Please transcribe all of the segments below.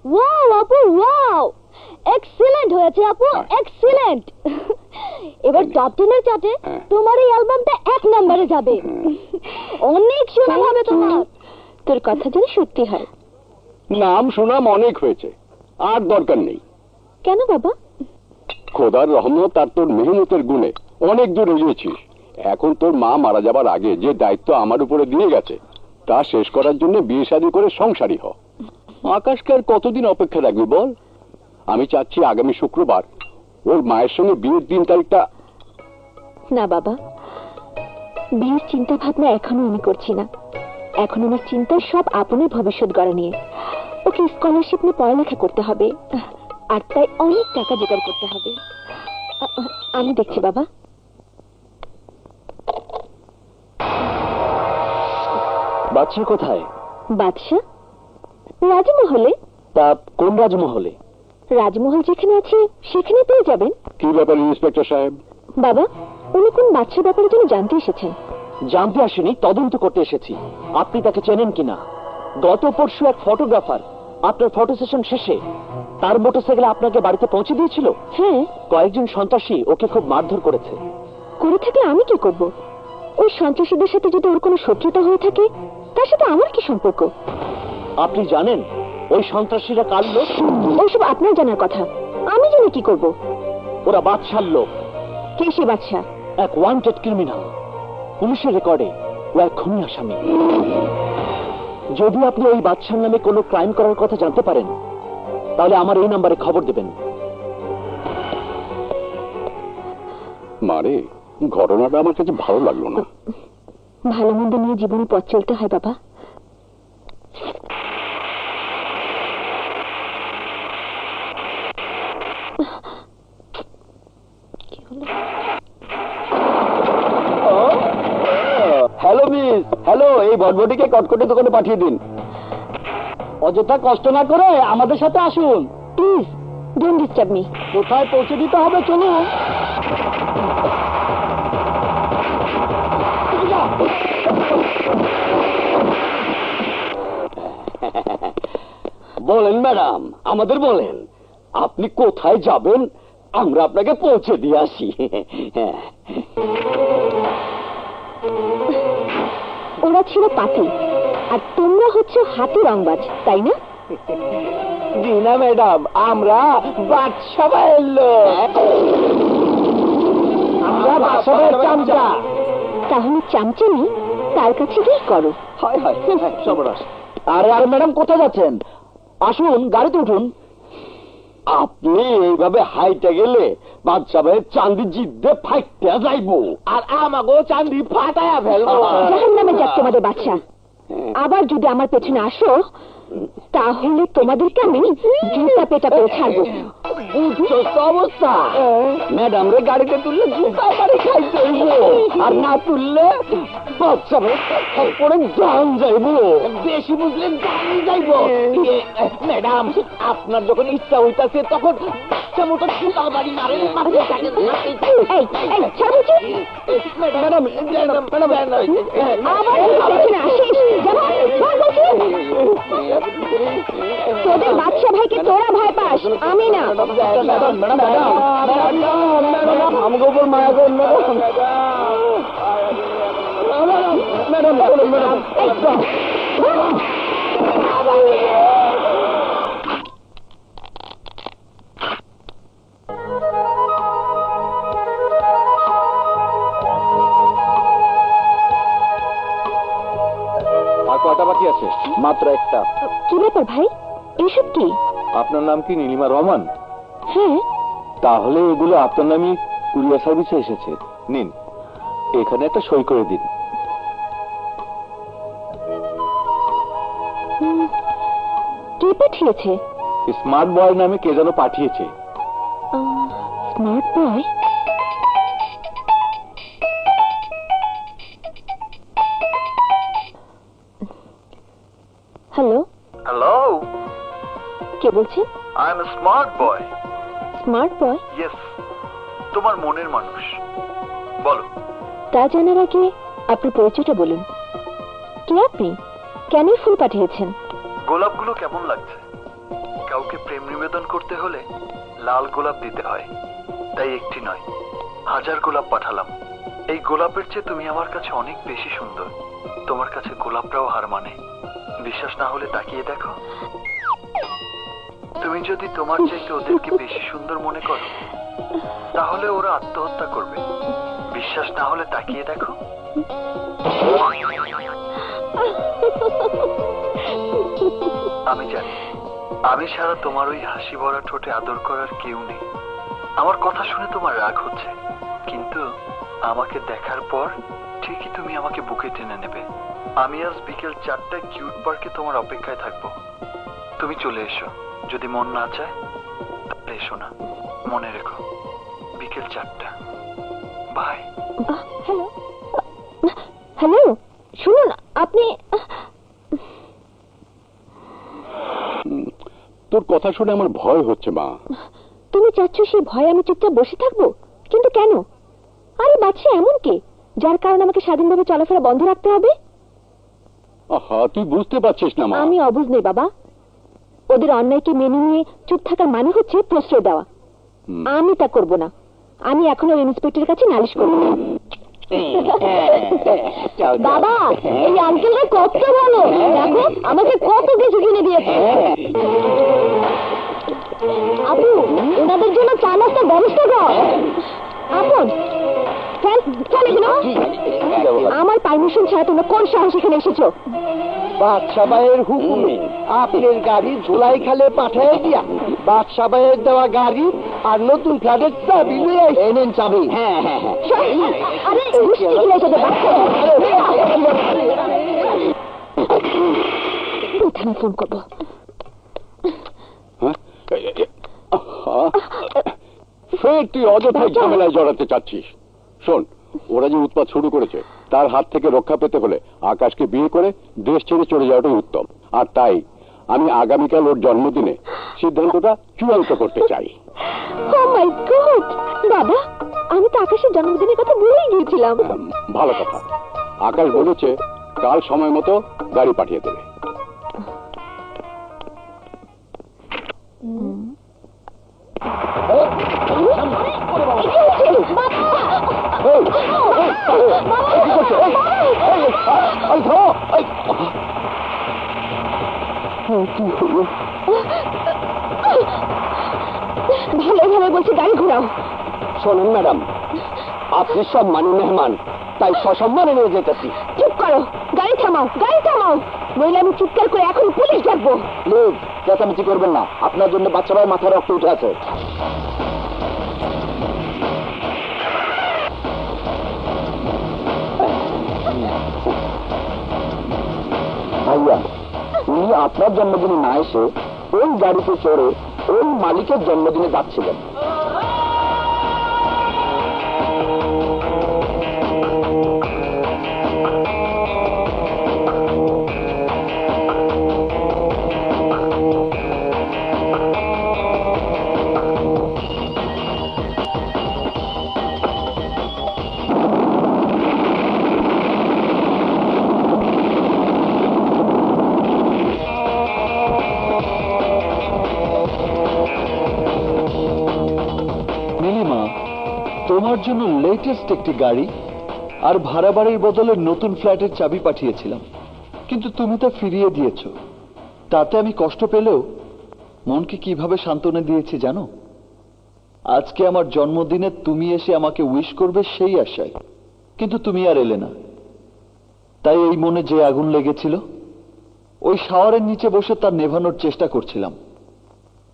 Wow আপু, wow, excellent হয়েছে আপু, এক্সিলেন্ট। এবার টপ 10 এর চার্টে তোমার এই অ্যালবামটা 1 নম্বরে যাবে। অনেক সুনাম হবে তোমার। তোর কথা যেন সত্যি হয়। নাম সুনাম অনেক হয়েছে, আর দরকার নেই। কেন বাবা? খোদার রহমত আর তোর মেহনতের গুণে অনেক দূর এগিয়েছিস। এখন তোর মা মারা যাবার আগে যে দায়িত্ব আমার উপরে দিয়ে গেছে তা শেষ করার জন্য বিয়ে শাদী করে সংসারী হ। আকাশকে আর কতদিন অপেক্ষা রাখবি বল? আমি চাচ্ছি আগামী শুক্রবার ওর মায়ের সঙ্গে বিয়ের দিন তারিখটা। না বাবা, বিয়ের চিন্তা ভাবনা এখনো আমি করছি না। এখন আমার চিন্তা সব আপনের ভবিষ্যৎ গড়া নিয়ে। ওকে স্কলারশিপ নিয়ে পড়ালেখা করতে হবে, আর তাই অনেক টাকা জোগাড় করতে হবে। আমি দেখছি বাবা। বাদশা কোথায়? বাদশা রাজমহলে। তা কোন রাজমহলে? রাজমহল যেখানে আছে সেখানে পেয়ে যাবেন। কি ব্যাপার ইন্সপেক্টর সাহেব? বাবা, উনি কোন বাদশা ব্যাপারের জন্য জানতে এসেছেন। জানতে আসেনি, তদন্ত করতে এসেছি। আপনি তাকে চেনেন কিনা? গত পরশু এক ফটোগ্রাফার আপনার ফটো সেশন শেষে তার মোটরসাইকেলে আপনাকে বাড়িতে পৌঁছে দিয়েছিল। হ্যাঁ, কয়েকজন সন্ত্রাসী ওকে খুব মারধর করেছে। করে থাকলে আমি কি করব? ওই সন্ত্রাসীদের সাথে যদি ওর কোনো শত্রুতা হয়ে থাকে তার সাথে আমার কি সম্পর্ক? আপনি জানেন ওই সন্ত্রাসীরা কার লোক? ওইসব আপনার জানার কথা, আমি জানি কি করব? ওরা বাদশার লোক। কে সে বাদশা? এক ওয়ান্টেড ক্রিমিনাল। পুলিশের রেকর্ডে ও এক খুনি আসামি। যদি আপনি ওই বাদশার নামে কোনো ক্রাইম করার কথা জানতে পারেন তাহলে আমার এই নাম্বারে খবর দেবেন। মারে, ঘটনাটা আমার কাছে ভালো লাগলো না। ভালো মন্দ নিয়ে জীবনে পথ চলতে হয় বাবা। হ্যালো মিস, হ্যালো, এই বটবটিকে কটকটি দোকানে পাঠিয়ে দিন। অযথা কষ্ট না করে আমাদের সাথে আসুন। Please don't disturb me. কোথায় পৌঁছে দিতে হবে চলুন। বলেন ম্যাডাম, আমাদের বলেন আপনি কোথায় যাবেন, আমরা আপনাকে পৌঁছে দিয়ে আসি। ওরা ছিল পাতি আর তোমরা হচ্ছে হাতি রংবাজ, তাই না? জি না ম্যাডাম, আমরা বাদশা ভাইয়ের লোক। আমরা বাদশা ভাইয়ের চামচা। তাহলে চামচামি তার কাছে গিয়ে করো। হয় হয়, সর্বনাশ। আরে আরে ম্যাডাম, কোথায় যাচ্ছেন? আসুন, গাড়িতে উঠুন। আপনি এইভাবে হাইটে গেলে বাদশা ভাইয়ের চাঁদি জিদ্দে ফাইটে যাইব, আর আমাগো চাঁদি ফাটায়া ফেলবো। জাহান্নামে যাক তোমাদের বাচ্চা। আবার যদি আমার পেছনে আসো তাহলে তোমাদেরকে আমি জুতা পেটা পেয়ে ছাড়বো। অবস্থা ম্যাডাম রে গাড়িতে তুললে জুতা বাড়ি খাইতে হইব, আর না তুললে বাচ্চা পরে জান যাইব। বেশি বুঝলে জান যাইব। ম্যাডাম, আপনার যখন ইচ্ছা হইতাছে তখন বাচ্চা মতো জুতা বাড়ি মারেন। ম্যাডাম, তোদের বাদশা ভাইকে তোরা ভয় পাস, আমি না। আমাকে উপর মায়া করেন ম্যাডাম। আর কয়টা বাকি আছে? মাত্র একটা। কি ব্যাপার ভাই, এইসব কি? আপনার নাম কি নীলিমা রহমান? হ্যাঁ। তাহলে এগুলো আপনার নামই কুরিয়ার সার্ভিসে এসেছে। নিন, এখানে একটা সই করে দিন। কে পাঠিয়েছে? স্মার্ট বয় নামে কে যেন পাঠিয়েছে। Smart boy? হ্যালো। হ্যালো, কে বলছেন? I am smart boy. Smart boy? Yes, তোমার মনের মানুষ। বলো। তা জানার আগে আপনি পরিচয়টা বলুন। কে আপনি? কেন ফুল পাঠিয়েছেন? গোলাপগুলো কেমন লাগছে? কাউকে প্রেম নিবেদন করতে হলে লাল গোলাপ দিতে হয়, তাই একটি নয় 1000 গোলাপ পাঠালাম। এই গোলাপের চেয়ে তুমি আমার কাছে অনেক বেশি সুন্দর। তোমার কাছে গোলাপটাও হার মানে। বিশ্বাস না হলে তাকিয়ে দেখো। তুমি যদি তোমার চাইতে ওদেরকে বেশি সুন্দর মনে করো, তাহলে ওরা আত্মহত্যা করবে। বিশ্বাস না হলে তাকিয়ে দেখো। আমি জানি, আমি ছাড়া তোমার ওই হাসি ভরা ঠোঁটে আদর করার কেউ নেই। আমার কথা শুনে তোমার রাগ হচ্ছে, কিন্তু আমাকে দেখার পর ঠিকই তুমি আমাকে বুকে টেনে নেবে। আমি আজ বিকেল 4টায় কিউট পার্কে তোমার অপেক্ষায় থাকবো। তুমি চলে এসো। যদি মন না চায় তাহলে এসো না। মনে রেখো, বিকেল 4টা। বাই। হ্যালো হ্যালো, শুনুন আপনি। তোর কথা শুনে আমার ভয় হচ্ছে মা। তুমি চাচ্ছ সেই ভয়ে আমি চুপচাপ বসে থাকবো? কিন্তু কেন? আরে বাচ্চা এমন কে যার কারণে আমাকে স্বাধীনভাবে চলাফেরা বন্ধ রাখতে হবে? আহা, তুই বুঝতে পারছিস না মা। আমি অবুঝ নেই বাবা। ওদের অন্যায়কে মেনে নিয়ে চুপ থাকার মানে হচ্ছে প্রশ্রয় দেওয়া। আমি তা করব না। আমি এখন ওই ইন্সপেক্টরের কাছে নালিশ করব। বাবা, এই আঙ্কেলরা কত ভালো, দেখো আমাকে কত কিছু কিনে দিয়েছে। আপু, ওনাদের জন্য চা নাস্তার ব্যবস্থা কর। আপন আমার পারমিশন ছাড়া তোমরা কোন সাহস এখানে এসেছো? বাদশা ভাইয়ের হুকুমে আপনার গাড়ি ধুলাই খালে পাঠায় দিয়া বাদশা ভাইয়ের দেওয়া গাড়ি আর নতুন ফ্ল্যাটের চাবি নিয়ে এনেন চাবি। হ্যাঁ হ্যাঁ হ্যাঁ। আরে থানায় ফোন করবো। ফের তুই অযথাই ঝামেলায় জড়াতে চাচ্ছিস। শোন, ওরা যে উৎপাত শুরু করেছে তার হাত থেকে রক্ষা পেতে হলে আকাশকে বিয়ে করে দেশ ছেড়ে চলে যাওয়াটাই উত্তম। আর তাই আমি আগামীকাল ওর জন্মদিনে সিদ্ধান্তটা চূড়ান্ত করতে চাই। ও মাই গড, বাবা আমি তো আকাশের জন্মদিনের কথা ভুলেই গিয়েছিলাম। ভালো কথা, আকাশ বলেছে কাল সময় মতো গাড়ি পাঠিয়ে দেবে। ভালো ভালো বলছি, গাড়ি ঘোরাও। শোনেন ম্যাডাম, আপনি সম্মানী মেহমান, তাই সসম্মানে নিয়ে যেতেছি। চুপ করো, গাড়ি থামাও, গাড়ি থামাও, নইলে আমি চিৎকার করে এখন পুলিশ ডাকবো। প্লিজ চেঁচামেচি করবেন না, আপনার জন্য বাচ্চা ভাই মাথায় রক্ত উঠে আছে। ভাইয়া, উনি আপনার জন্মদিনে না এসে ওই গাড়িতে চড়ে ওই মালিকের জন্মদিনে যাচ্ছিলেন। তোমার জন্য লেটেস্ট একটি গাড়ি আর ভাড়া বাড়ির বদলে নতুন ফ্ল্যাটের চাবি পাঠিয়েছিলাম, কিন্তু তুমি তা ফিরিয়ে দিয়েছ। তাতে আমি কষ্ট পেলেও মনকে কিভাবে সান্ত্বনা দিয়েছি জানো? আজকে আমার জন্মদিনে তুমি এসে আমাকে উইশ করবে সেই আশায়, কিন্তু তুমি আর এলে না। তাই এই মনে যে আগুন লেগেছিল, ওই শাওয়ারের নিচে বসে তার নেভানোর চেষ্টা করছিলাম।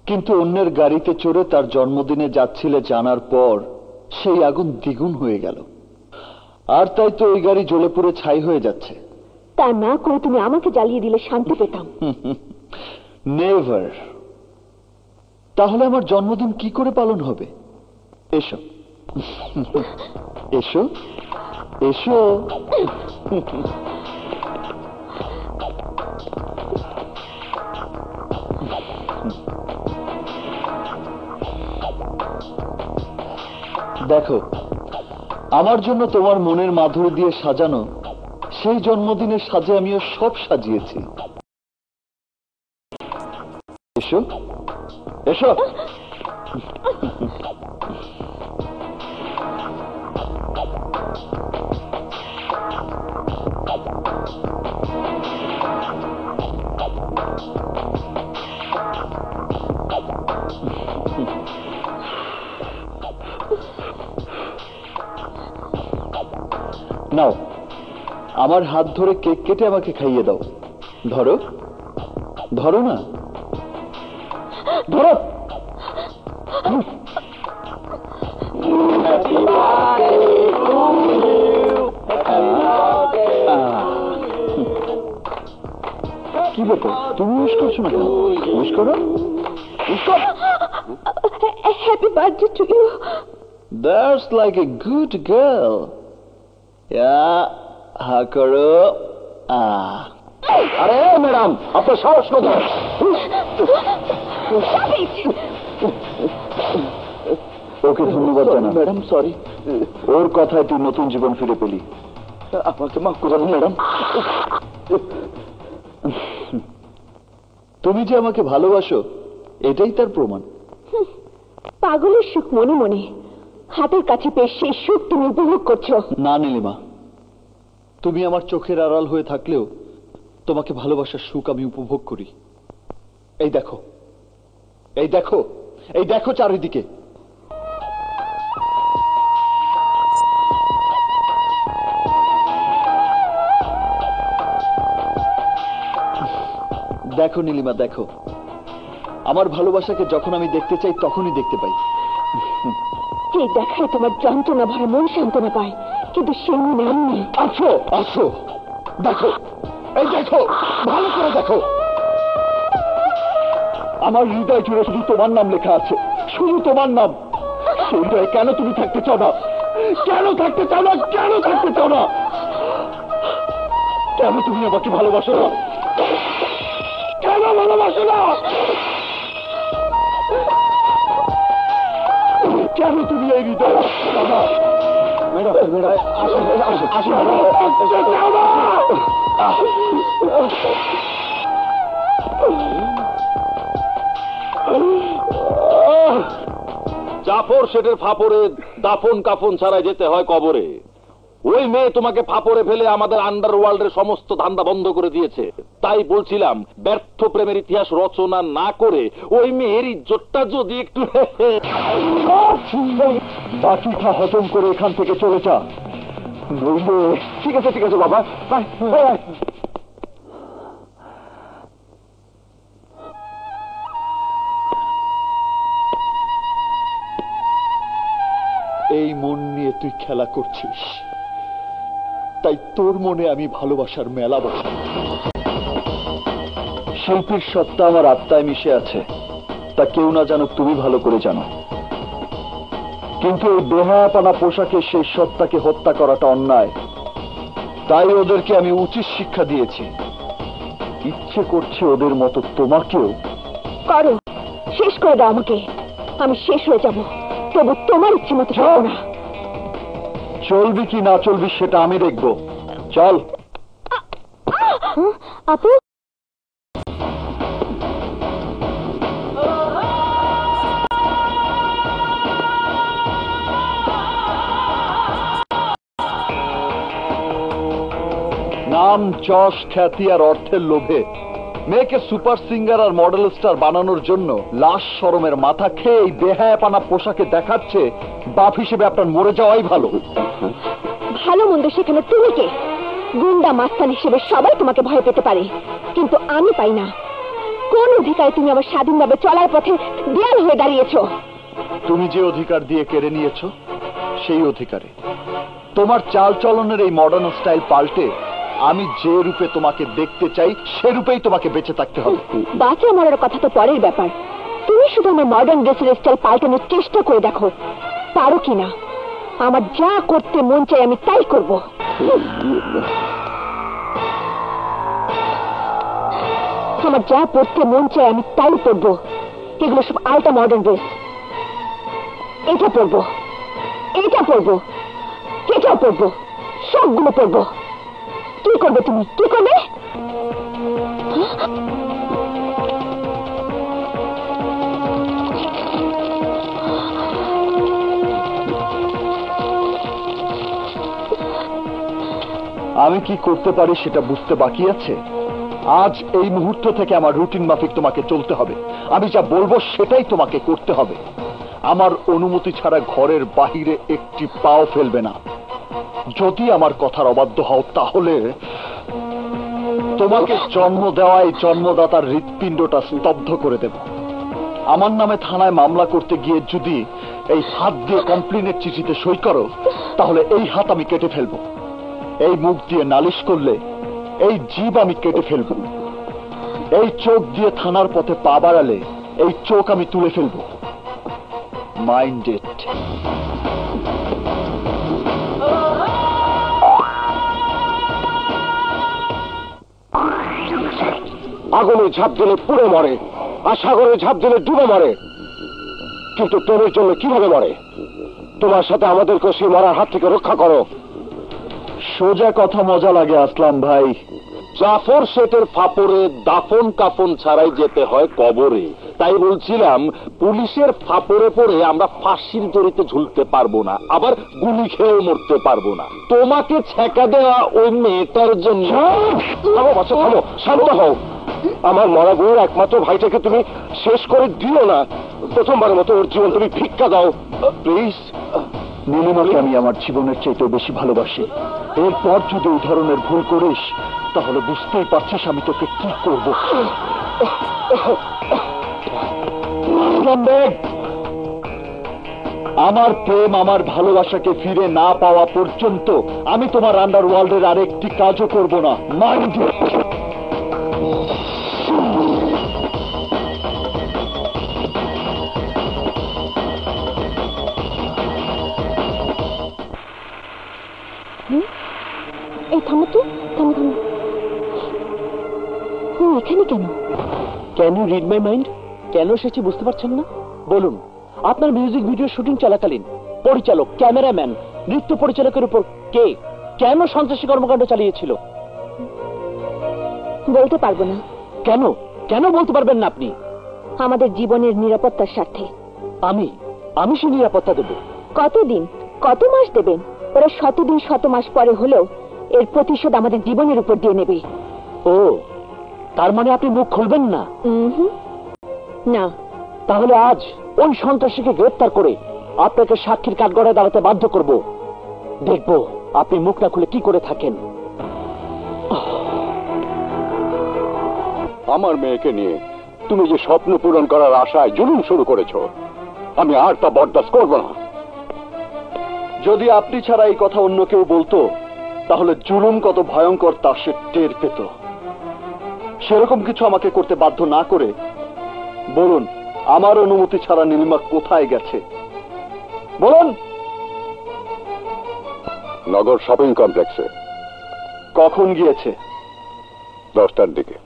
কিন্তু অন্যের গাড়িতে চড়ে তার জন্মদিনে যাচ্ছিলে জানার পর সেই আগুন দ্বিগুণ হয়ে গেল। আর তাই তো ওই গাড়ি জ্বলে পুড়ে ছাই হয়ে যাচ্ছে। তা না করে তুমি আমাকে জ্বালিয়ে দিলে শান্তি পেতাম। নেভার। তাহলে আমার জন্মদিন কি করে পালন হবে? এসো এসো এসো। দেখো, আমার জন্য তোমার মনের মাধুরী দিয়ে সাজানো সেই জন্মদিনের সাজে আমিও সব সাজিয়েছি। এসো এসো। নাও, আমার হাত ধরে কেক কেটে আমাকে খাইয়ে দাও। ধরো ধরো না, ধরো। কি ব্যাপার, তুমি উইশ করছো না কেন? উইশ করো, উইশ করো। Happy birthday to you. That's like a good girl. হা করো। আরে ম্যাডাম, আপনার সাহস কত? ওকে ধন্যবাদ জানা। ম্যাডাম সরি, ওর কথায় তুই নতুন জীবন ফিরে পেলি। আমাকে মাফ করুন ম্যাডাম। তুমি যে আমাকে ভালোবাসো এটাই তার প্রমাণ। পাগলের সুখ মনে মনে, হাতের কাছে পেয়ে সেই সুখ তুমি উপভোগ করছো। না নীলিমা, তুমি আমার চোখের আড়াল হয়ে থাকলেও তোমাকে ভালোবাসার সুখ আমি উপভোগ করি। এই দেখো, এই দেখো, এই দেখো চারিদিকে। দেখো নীলিমা, দেখো, আমার ভালোবাসাকে যখন আমি দেখতে চাই তখনই দেখতে পাই। এই দেখায় তোমার যন্ত্রণা ভরা মন সান্ত্বনা পায়, কিন্তু সেই মনে আমি নেই। আসো আসো, দেখো, এই দেখো, ভালো করে দেখো। আমার হৃদয় জুড়ে শুধু তোমার নাম লেখা আছে, শুধু তোমার নাম। সেই হৃদয়ে কেন তুমি থাকতে চাও না? কেন থাকতে চাও না? কেন থাকতে চাও না? কেন তুমি আমাকে ভালোবাসো না? কেন ভালোবাসো না? কেন তুমি এই হৃদয় চাও না? ম্যাডাম, জাফর সেটের ফাপড়ে দাফন কাফন ছাড়াই যেতে হয় কবরে। ওই মেয়ে তোমাকে ফাপড়ে ফেলে আমাদের আন্ডারওয়ার্ল্ডের সমস্ত ধান্দা বন্ধ করে দিয়েছে। তাই বলছিলাম, ব্যর্থ প্রেমের ইতিহাস রচনা না করে ওই মেয়ের ইজ্জতটা যদি একটু বাকিটা হজম করে এখান থেকে চলে যা। ঠিক আছে ঠিক আছে বাবা, বাই বাই। এই মন নিয়ে তুই খেলা করছিস, তাই তোর মনে আমি ভালোবাসার মেলা বসাই। শিল্পীর সত্তা আমার আত্মায় মিশে আছে, তা কেউ না জানুক, তুমি ভালো করে জানো। কিন্তু এই বেহায়াপানা পোশাকে সেই সত্তাকে হত্যা করাটা অন্যায়। তাই ওদেরকে আমি উচিত শিক্ষা দিয়েছি। ইচ্ছে করছে ওদের মতো তোমাকেও। করো, শেষ করে দাও আমাকে, আমি শেষ হয়ে যাব, তবু তোমার ইচ্ছে মতো চলবো না। চলবি কি না চলবি সেটা আমি দেখব। চল। আপু, নাম, যশ, খ্যাতি আর অর্থের লোভে মেয়েকে সুপার সিঙ্গার আর মডেল স্টার বানানোর জন্য লাশ শরমের মাথা খেয়ে এই বেহায়াপানা পোশাকে দেখাচ্ছে বাপ হিসেবে আপনার মরে যাওয়াই ভালো। ভালো মন্দ সেখানে তুমি কে? গুন্ডা মাস্তান হিসেবে সবাই তোমাকে ভয় পেতে পারে, কিন্তু আমি পাই না। কোন অধিকারে তুমি আমার স্বাধীনভাবে চলার পথে দেয়াল হয়ে দাঁড়িয়েছো? তুমি যে অধিকার দিয়ে কেড়ে নিয়েছো সেই অধিকারে তোমার চাল চলনের এই মডার্ন স্টাইল পাল্টে আমি যে রূপে তোমাকে দেখতে চাই সে রূপেই তোমাকে বেঁচে থাকতে হবে। বাঁচা মরার কথা তো পরের ব্যাপার, তুমি শুধু আমার মডার্ন ড্রেসের স্টাইল পাল্টানোর চেষ্টা করে দেখো, পারো কিনা। আমার যা করতে মন চাই আমি তাই করব। আমার যা পড়তে মন চাই আমি তাই পড়বো। এগুলো সব আলটা মডার্ন ড্রেস। এটা পড়বো, এটা পড়বো, এটাও পড়বো, সবগুলো পড়বো। কি করবে তুমি? কি করবে? আমি কি করতে পারি সেটা বুঝতে বাকি আছে? আজ এই মুহূর্ত থেকে আমার রুটিন মাফিক তোমাকে চলতে হবে। আমি যা বলবো সেটাই তোমাকে করতে হবে। আমার অনুমতি ছাড়া ঘরের বাহিরে একটি পাও ফেলবে না। যদি আমার কথার অবাধ্য হও তাহলে তোমাকে জন্ম দেওয়া এই জন্মদাতার হৃৎপিণ্ডটা স্তব্ধ করে দেব। আমার নামে থানায় মামলা করতে গিয়ে যদি এই হাত দিয়ে কমপ্লেনের চিঠিতে সই করো তাহলে এই হাত আমি কেটে ফেলবো। এই মুখ দিয়ে নালিশ করলে এই জিভ আমি কেটে ফেলবো। এই চোখ দিয়ে থানার পথে পা বাড়ালে এই চোখ আমি তুলে ফেলবো। Mind it. আগুনে ঝাঁপ দিলে পুড়ে মরে, আর সাগরে ঝাঁপ দিলে ডুবে মরে, কিন্তু তোর জন্য কিভাবে মরে? তোমার সাথে আমাদেরকে সেই মরার হাত থেকে রক্ষা করো। সোজা কথা মজা লাগে আসলাম ভাই। জাফর শেঠের ফাপড়ে দাফন কাফন ছাড়াই যেতে হয় কবরে। তাই বলছিলাম, পুলিশের ফাপড়ে পড়ে আমরা ফাঁসির দড়িতে ঝুলতে পারবো না, আবার গুলি খেয়েও মরতে পারবো না। তোমাকে ছেঁকা দেওয়া ওই মেয়েটার জন্য। থামো বাচ্চা, থামো, শান্ত হও। আমার মরা বউয়ের একমাত্র ভাইটাকে তুমি শেষ করে দিও না। প্রথমবারের মতো ওর জীবন তুমি ভিক্ষা দাও প্লিজ। নীলিমাকে আমি আমার জীবনের চাইতেও বেশি ভালোবাসি। এরপর যদি এই ধরনের ভুল করিস তাহলে বুঝতেই পারছিস আমি তোকে কি করব। আমার প্রেম, আমার ভালোবাসাকে ফিরে না পাওয়া পর্যন্ত আমি তোমার আন্ডারওয়ার্ল্ডের আরেকটি কাজও করব না। Mind it. এই থামো তো, থামো থামো। এখানে কেন? Can you read my mind? কেন এসেছি বুঝতে পারছেন না? বলুন, আপনার মিউজিক ভিডিও শুটিং চলাকালীন পরিচালক, ক্যামেরাম্যান, নৃত্য পরিচালকের উপর কে কেন সন্ত্রাসী কর্মকাণ্ড চালিয়েছিল? বলতে পারবো না। কেন কেন বলতে পারবেন না আপনি? আমাদের জীবনের নিরাপত্তার স্বার্থে। আমি সে নিরাপত্তা দেব। কতদিন, কত মাস দেবেন? ওরা শতদিন শত মাস পরে হলেও এর প্রতিশোধ আমাদের জীবনের উপর দিয়ে নেবে। ও, তার মানে আপনি মুখ খুলবেন না? না। তাহলে আজ ওই সন্ত্রাসীকে গ্রেফতার করে আপনাকে সাক্ষীর কাঠগড়ায় দাঁড়াতে বাধ্য করব। দেখব আপনি মুখ না খুলে কি করে থাকেন। আমার মেয়েকে নিয়ে তুমি যে স্বপ্ন পূরণ করার আশায় জুলুম শুরু করেছো, আমি আর তা বরদাস্ত করব না। যদি আপনি ছাড়া এই কথা অন্য কেউ বলতো তাহলে জুলুম কত ভয়ঙ্কর তা সে টের পেত। সেরকম কিছু আমাকে করতে বাধ্য না করে বলুন, আমার অনুমতি ছাড়া নীলিমা কোথায় গেছে? বলুন। নগর শপিং কমপ্লেক্সে। কখন গিয়েছে? 10টার দিকে।